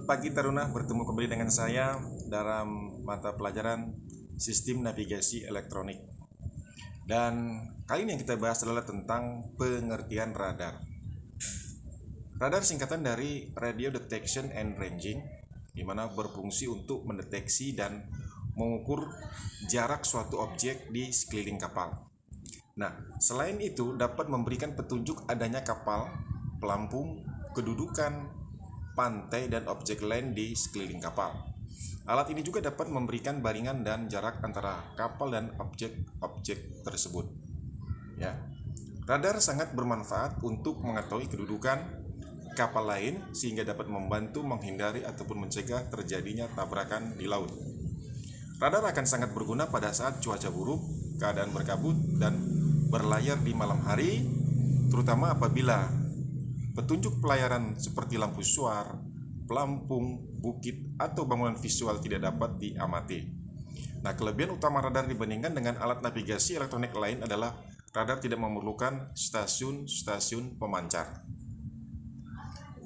pagi Taruna, bertemu kembali dengan saya dalam mata pelajaran Sistem Navigasi Elektronik. Dan kali ini yang kita bahas adalah tentang pengertian radar. Radar singkatan dari Radio Detection and Ranging, di mana berfungsi untuk mendeteksi dan mengukur jarak suatu objek di sekeliling kapal. Nah, selain itu dapat memberikan petunjuk adanya kapal, pelampung, kedudukan, pantai, dan objek lain di sekeliling kapal. Alat ini juga dapat memberikan baringan dan jarak antara kapal dan objek-objek tersebut. Ya. Radar sangat bermanfaat untuk mengetahui kedudukan kapal lain sehingga dapat membantu menghindari ataupun mencegah terjadinya tabrakan di laut. Radar akan sangat berguna pada saat cuaca buruk, keadaan berkabut, dan berlayar di malam hari, terutama apabila petunjuk pelayaran seperti lampu suar, pelampung, bukit, atau bangunan visual tidak dapat diamati. Nah, kelebihan utama radar dibandingkan dengan alat navigasi elektronik lain adalah radar tidak memerlukan stasiun-stasiun pemancar.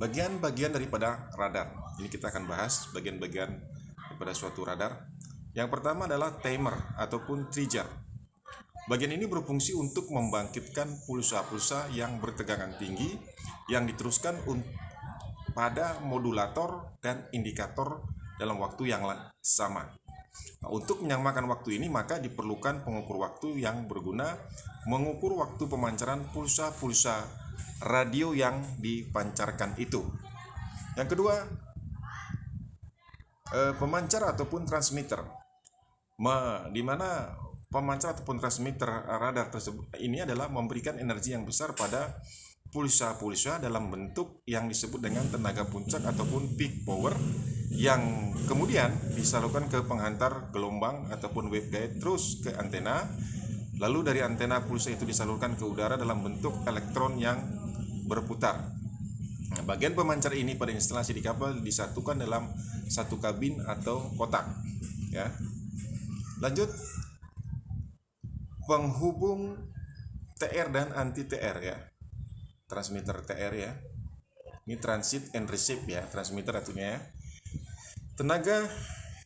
Bagian-bagian daripada radar. Ini kita akan bahas bagian-bagian daripada suatu radar. Yang pertama adalah timer ataupun trigger. Bagian ini berfungsi untuk membangkitkan pulsa-pulsa yang bertegangan tinggi yang diteruskan pada modulator dan indikator dalam waktu yang sama. Nah, untuk menyamakan waktu ini maka diperlukan pengukur waktu yang berguna mengukur waktu pemancaran pulsa-pulsa radio yang dipancarkan itu. Yang kedua, pemancar ataupun transmitter, di mana pemancar ataupun transmitter radar tersebut ini adalah memberikan energi yang besar pada pulsa-pulsa dalam bentuk yang disebut dengan tenaga puncak ataupun peak power yang kemudian disalurkan ke penghantar gelombang ataupun waveguide terus ke antena. Lalu dari antena pulsa itu disalurkan ke udara dalam bentuk elektron yang berputar. Nah, bagian pemancar ini pada instalasi di kapal disatukan dalam satu kabin atau kotak. Ya. Lanjut, penghubung TR dan anti TR ya. Transmitter TR ya. Ini transit and receive ya, transmitter artinya ya. Tenaga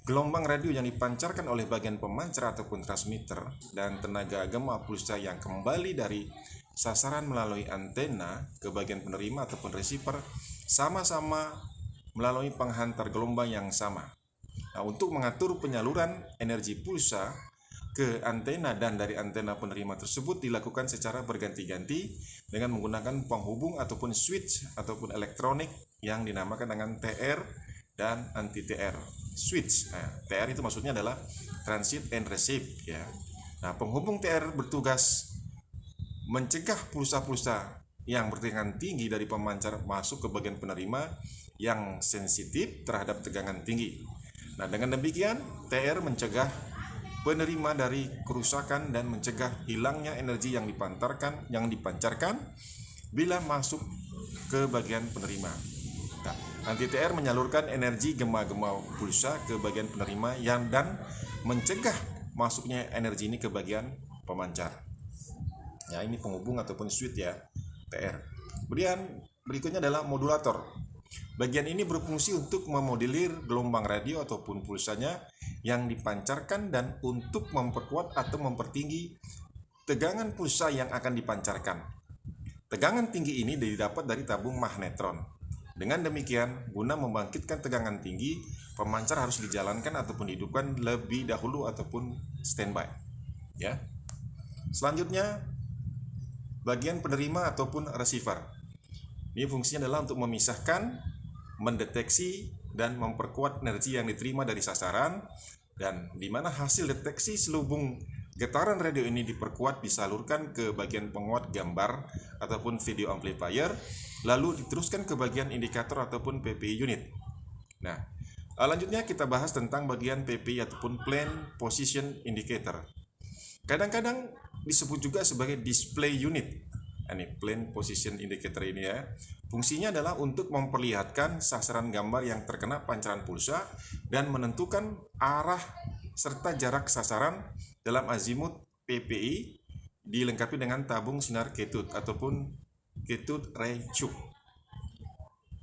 gelombang radio yang dipancarkan oleh bagian pemancar ataupun transmitter dan tenaga gema pulsa yang kembali dari sasaran melalui antena ke bagian penerima ataupun receiver sama-sama melalui penghantar gelombang yang sama. Nah, untuk mengatur penyaluran energi pulsa ke antena dan dari antena penerima tersebut dilakukan secara berganti-ganti dengan menggunakan penghubung ataupun switch ataupun elektronik yang dinamakan dengan TR dan anti TR switch. Nah, TR itu maksudnya adalah transit and receive ya. Nah, penghubung TR bertugas mencegah pulsa-pulsa yang bertegangan tinggi dari pemancar masuk ke bagian penerima yang sensitif terhadap tegangan tinggi. Nah, dengan demikian TR mencegah penerima dari kerusakan dan mencegah hilangnya energi yang dipancarkan bila masuk ke bagian penerima. Nah, anti-TR menyalurkan energi gema-gema pulsa ke bagian penerima dan mencegah masuknya energi ini ke bagian pemancar. Ya, ini penghubung ataupun switch ya, TR. Kemudian berikutnya adalah modulator. Bagian ini berfungsi untuk memodelir gelombang radio ataupun pulsanya yang dipancarkan dan untuk memperkuat atau mempertinggi tegangan pulsa yang akan dipancarkan. Tegangan tinggi ini didapat dari tabung magnetron. Dengan demikian, guna membangkitkan tegangan tinggi, pemancar harus dijalankan ataupun dihidupkan lebih dahulu ataupun standby. Ya. Selanjutnya, bagian penerima ataupun receiver. Ini fungsinya adalah untuk memisahkan, mendeteksi, dan memperkuat energi yang diterima dari sasaran, dan di mana hasil deteksi selubung getaran radio ini diperkuat disalurkan ke bagian penguat gambar ataupun video amplifier, lalu diteruskan ke bagian indikator ataupun PPI unit. Nah, lanjutnya kita bahas tentang bagian PPI ataupun Plane Position Indicator. Kadang-kadang disebut juga sebagai display unit. Ini Plane Position Indicator ini ya. Fungsinya adalah untuk memperlihatkan sasaran gambar yang terkena pancaran pulsa dan menentukan arah serta jarak sasaran dalam azimut PPI, dilengkapi dengan tabung sinar cathode ataupun cathode ray tube.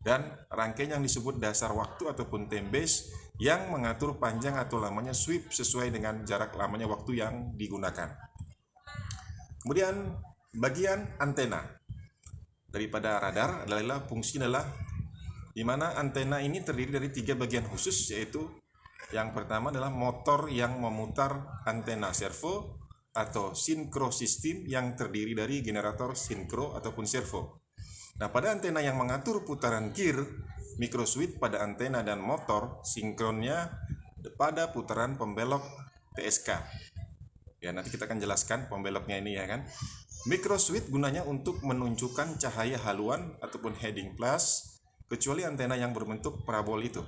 dan rangkaian yang disebut dasar waktu ataupun time base yang mengatur panjang atau lamanya sweep sesuai dengan jarak lamanya waktu yang digunakan. Kemudian bagian antena daripada radar adalah di mana antena ini terdiri dari 3 bagian khusus, yaitu yang pertama adalah motor yang memutar antena servo atau sinkro system yang terdiri dari generator sinkro ataupun servo. Nah, pada antena yang mengatur putaran gear, microswitch pada antena dan motor sinkronnya pada putaran pembelok TSK. Ya, nanti kita akan jelaskan pembeloknya ini ya kan. Microswitch gunanya untuk menunjukkan cahaya haluan ataupun heading plus, kecuali antena yang berbentuk parabol itu.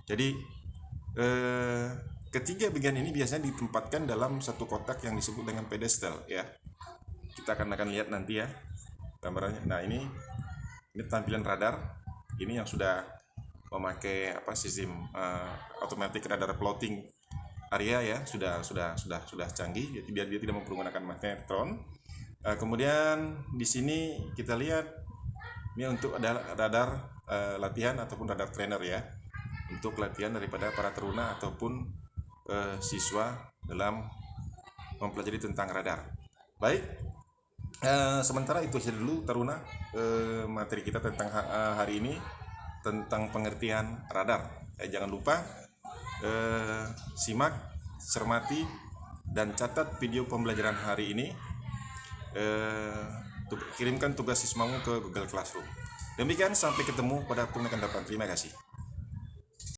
Jadi ketiga bagian ini biasanya ditempatkan dalam satu kotak yang disebut dengan pedestal ya. Kita akan lihat nanti ya gambarannya. Nah, ini tampilan radar. Ini yang sudah memakai sistem automatic radar plotting area ya, sudah canggih, jadi biar dia tidak menggunakan magnetron. Kemudian di sini kita lihat ini untuk ada radar latihan ataupun radar trainer ya, untuk latihan daripada para taruna ataupun siswa dalam mempelajari tentang radar. Baik, sementara itu saja dulu taruna materi kita tentang hari ini tentang pengertian radar. Jangan lupa simak, cermati, dan catat video pembelajaran hari ini. Kirimkan tugas sismamu ke Google Classroom. Demikian, sampai ketemu pada pertemuan depan. Terima kasih.